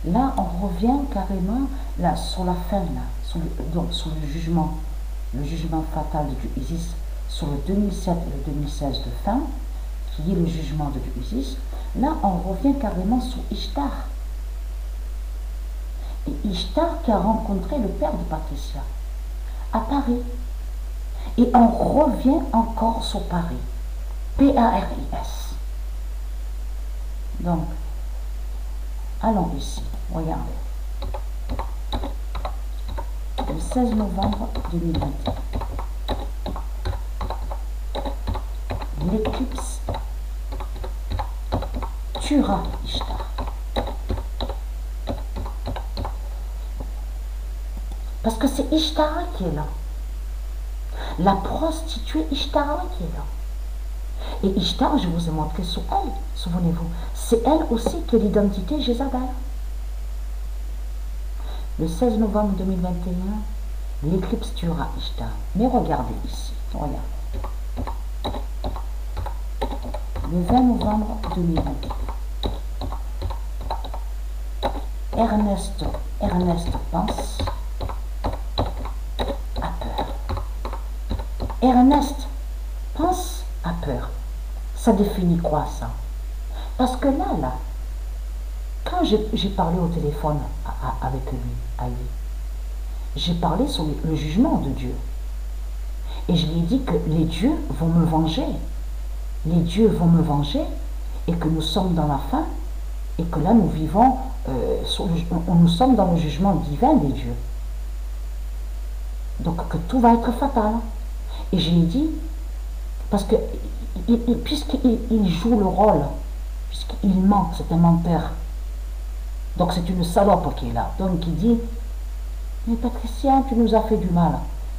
Là, on revient carrément là, sur la fin, là, donc, sur le jugement fatal de Dieu Isis, sur le 2007 et le 2016 de fin, qui est le jugement de Dieu Isis. Là, on revient carrément sur Ishtar. Et Ishtar qui a rencontré le père de Patricia à Paris. Et on revient encore sur Paris. P-A-R-I-S. Donc, allons ici. Regardez. Le 16 novembre 2021. L'éclipse tuera Ishtar. Parce que c'est Ishtara qui est là. La prostituée Ishtara qui est là. Et Ishtar, je vous ai montré sur elle, souvenez-vous, c'est elle aussi qui est l'identité Jézabel. Le 16 novembre 2021, l'éclipse tuera Ishtar. Mais regardez ici, regardez. Le 20 novembre 2021, Ernest pense à peur. Ernest pense à peur. Ça définit quoi ça? Parce que là, quand j'ai parlé au téléphone avec lui, à lui, j'ai parlé sur le jugement de Dieu. Et je lui ai dit que les dieux vont me venger. Les dieux vont me venger et que nous sommes dans la fin et que là nous vivons, nous sommes dans le jugement divin des dieux. Donc que tout va être fatal. Et je lui ai dit, parce que puisqu'il joue le rôle, puisqu'il ment, c'est un menteur, donc c'est une salope qui est là. Donc il dit, mais Patricia, tu nous as fait du mal.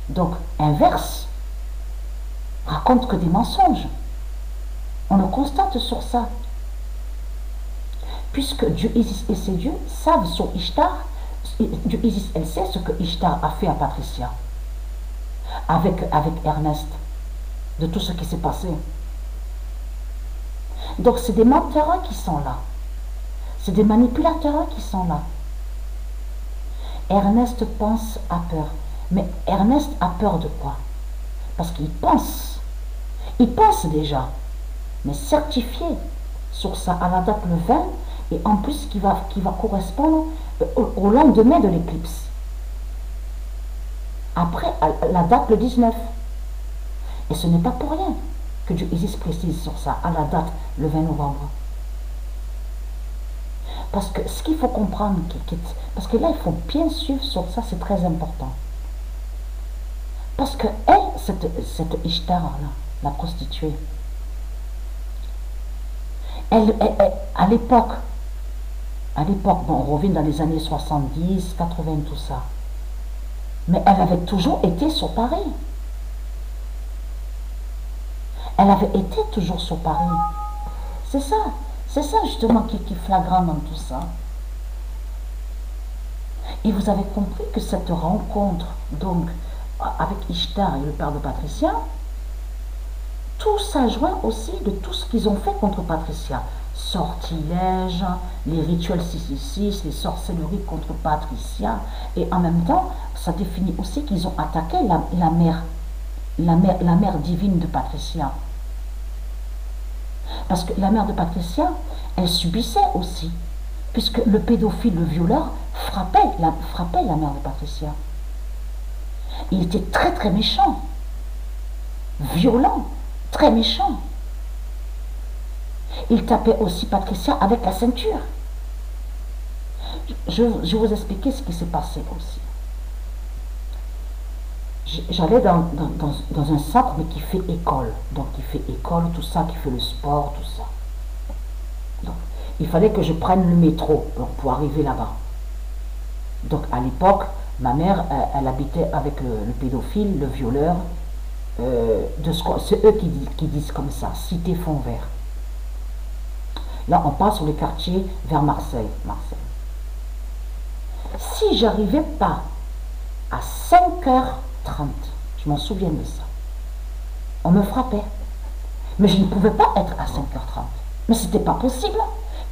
Donc inverse, raconte que des mensonges. On le constate sur ça. Puisque Dieu Isis et ses dieux savent sur Ishtar, Dieu Isis, elle sait ce que Ishtar a fait à Patricia, avec Ernest, de tout ce qui s'est passé. Donc c'est des menteurs qui sont là. C'est des manipulateurs qui sont là. Ernest pense à peur. Mais Ernest a peur de quoi? Parce qu'il pense. Il pense déjà. Mais certifié sur ça à la date le 20 et en plus qui va correspondre au lendemain de l'éclipse. Après, à la date le 19. Et ce n'est pas pour rien que Dieu Isis précise sur ça, à la date le 20 novembre. Parce que ce qu'il faut comprendre, parce que là il faut bien suivre sur ça, c'est très important. Parce que elle, cette Ishtar, là, la prostituée, elle, à l'époque, bon, on revient dans les années 70, 80, tout ça. Mais elle avait toujours été sur Paris. Elle avait été toujours sur Paris. C'est ça justement qui est flagrant dans tout ça. Et vous avez compris que cette rencontre, donc, avec Ishtar et le père de Patricia, tout ça joint aussi de tout ce qu'ils ont fait contre Patricia. Sortilèges, les rituels 666, les sorcelleries contre Patricia. Et en même temps, ça définit aussi qu'ils ont attaqué la mère divine de Patricia. Parce que la mère de Patricia, elle subissait aussi. Puisque le pédophile, le violeur, frappait la mère de Patricia. Il était très très méchant. Violent. Très méchant. Il tapait aussi Patricia avec la ceinture. Je vais vous expliquer ce qui s'est passé aussi. J'allais dans un centre mais qui fait école. Donc qui fait école, tout ça, qui fait le sport, tout ça. Donc il fallait que je prenne le métro pour arriver là-bas. Donc à l'époque, ma mère, elle habitait avec le pédophile, le violeur. C'est eux qui disent comme ça, Cité Fond Vert. Là, on passe sur les quartiers vers Marseille. Si j'arrivais pas à 5h30, je m'en souviens de ça, on me frappait. Mais je ne pouvais pas être à 5h30. Mais c'était pas possible,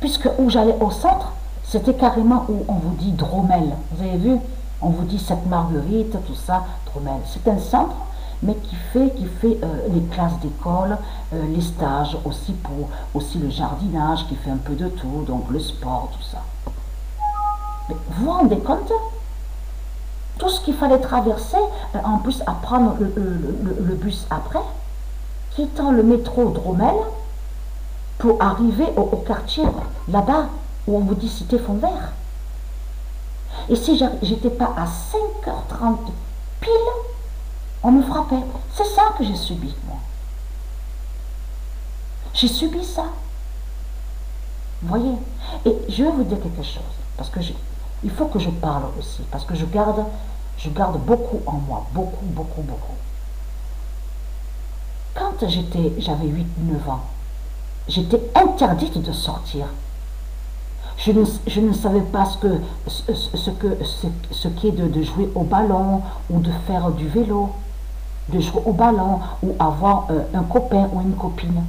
puisque où j'allais au centre, C'était carrément où on vous dit Dromel. Vous avez vu? On vous dit cette marguerite, tout ça, Dromel. C'est un centre, mais qui fait les classes d'école, les stages aussi pour aussi le jardinage, qui fait un peu de tout, donc le sport, tout ça. Mais vous vous rendez compte? Tout ce qu'il fallait traverser, en plus à prendre le bus après, quittant le métro Dromel, pour arriver au quartier là-bas où on vous dit Cité Fond Vert. Et si j'étais pas à 5h30 pile, on me frappait. C'est ça que j'ai subi, moi. J'ai subi ça. Vous voyez? Et je vais vous dire quelque chose, parce que il faut que je parle aussi, parce que je garde beaucoup en moi, beaucoup, beaucoup, beaucoup. Quand j'avais 8-9 ans, j'étais interdite de sortir. Je ne savais pas ce qu'est de jouer au ballon ou de faire du vélo, de jouer au ballon ou avoir un copain ou une copine.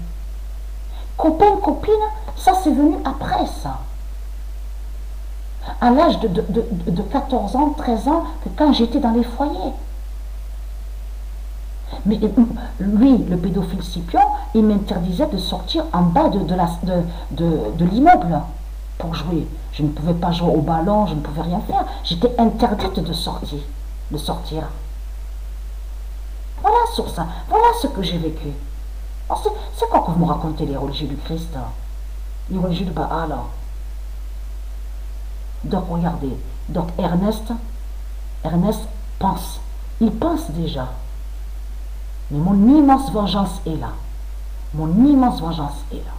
Copain, copine, ça c'est venu après ça. À l'âge de 14 ans, 13 ans, que quand j'étais dans les foyers. Mais lui, le pédophile Scipion, il m'interdisait de sortir en bas de l'immeuble pour jouer. Je ne pouvais pas jouer au ballon, je ne pouvais rien faire. J'étais interdite de sortir. Voilà sur ça. Voilà ce que j'ai vécu. C'est quoi que vous me racontez, les religieux du Christ, les religieux de Baal? Donc regardez, donc Ernest pense. Il pense déjà. Mais mon immense vengeance est là. Mon immense vengeance est là.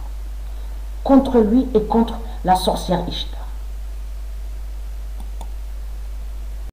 Contre lui et contre la sorcière Ishtar.